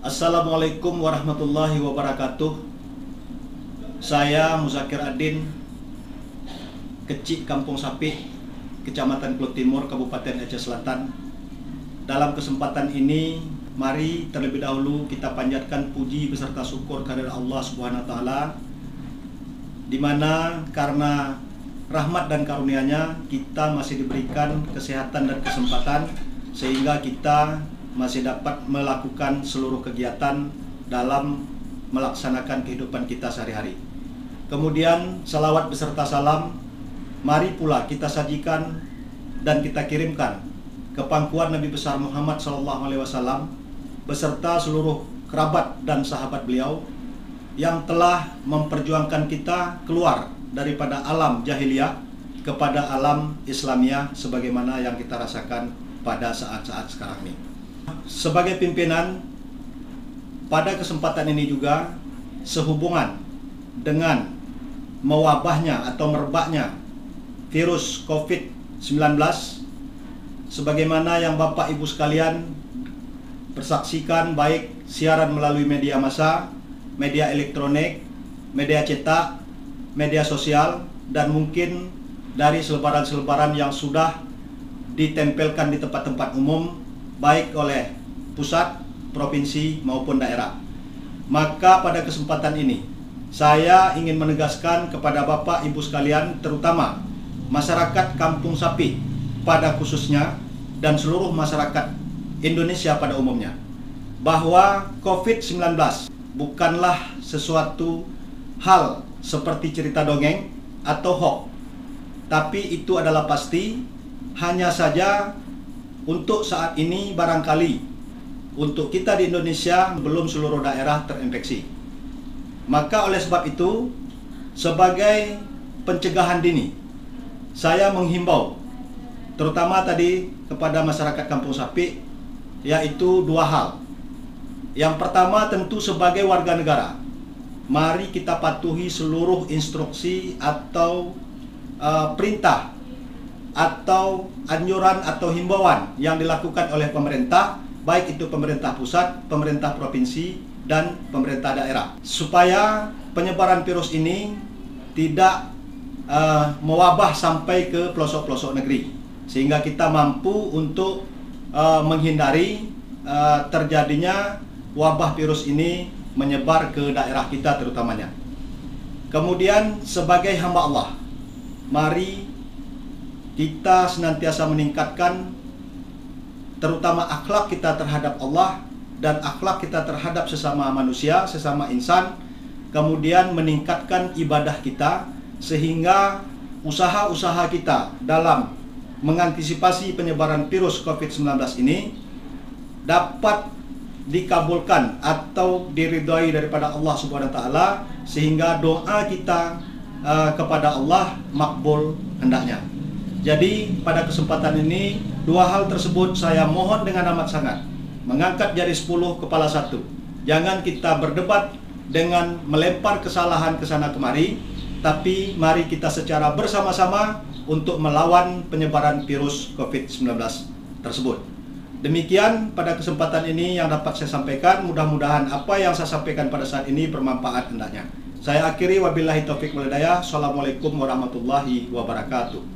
Assalamualaikum warahmatullahi wabarakatuh. Saya Muzakir Adin, Kecik Kampung Sapi, Kecamatan Kluk Timur, Kabupaten Aceh Selatan. Dalam kesempatan ini, mari terlebih dahulu kita panjatkan puji beserta syukur kehadirat Allah Subhanahu wa taala, di mana karena rahmat dan karunia-Nya kita masih diberikan kesehatan dan kesempatan sehingga kita masih dapat melakukan seluruh kegiatan dalam melaksanakan kehidupan kita sehari-hari. Kemudian salawat beserta salam mari pula kita sajikan dan kita kirimkan ke pangkuan Nabi besar Muhammad SAW beserta seluruh kerabat dan sahabat beliau yang telah memperjuangkan kita keluar daripada alam jahiliyah kepada alam Islamiyah sebagaimana yang kita rasakan pada saat-saat sekarang ini. Sebagai pimpinan, pada kesempatan ini juga sehubungan dengan mewabahnya atau merebaknya virus COVID-19, sebagaimana yang Bapak Ibu sekalian bersaksikan baik siaran melalui media massa, media elektronik, media cetak, media sosial, dan mungkin dari selebaran-selebaran yang sudah ditempelkan di tempat-tempat umum baik oleh pusat, provinsi maupun daerah. Maka pada kesempatan ini saya ingin menegaskan kepada Bapak Ibu sekalian, terutama masyarakat Kampung Sapi pada khususnya dan seluruh masyarakat Indonesia pada umumnya, bahwa COVID-19 bukanlah sesuatu hal seperti cerita dongeng atau hoax, tapi itu adalah pasti. Hanya saja untuk saat ini barangkali untuk kita di Indonesia belum seluruh daerah terinfeksi. Maka oleh sebab itu, sebagai pencegahan dini, saya menghimbau terutama tadi kepada masyarakat Kampung Sapi, yaitu dua hal. Yang pertama tentu sebagai warga negara, mari kita patuhi seluruh instruksi atau perintah atau anjuran atau himbauan yang dilakukan oleh pemerintah, baik itu pemerintah pusat, pemerintah provinsi, dan pemerintah daerah, supaya penyebaran virus ini tidak mewabah sampai ke pelosok-pelosok negeri, sehingga kita mampu untuk menghindari terjadinya wabah virus ini menyebar ke daerah kita terutamanya. Kemudian sebagai hamba Allah, mari kita senantiasa meningkatkan terutama akhlak kita terhadap Allah dan akhlak kita terhadap sesama manusia, sesama insan, kemudian meningkatkan ibadah kita sehingga usaha-usaha kita dalam mengantisipasi penyebaran virus COVID-19 ini dapat dikabulkan atau diridhai daripada Allah Subhanahu wa taala, sehingga doa kita kepada Allah makbul hendaknya. Jadi pada kesempatan ini dua hal tersebut saya mohon dengan amat sangat, mengangkat jari 10 kepala satu. Jangan kita berdebat dengan melempar kesalahan ke sana kemari, tapi mari kita secara bersama-sama untuk melawan penyebaran virus COVID-19 tersebut. Demikian pada kesempatan ini yang dapat saya sampaikan. Mudah-mudahan apa yang saya sampaikan pada saat ini bermanfaat hendaknya. Saya akhiri, wabillahi taufiq wal hidayah. Assalamualaikum warahmatullahi wabarakatuh.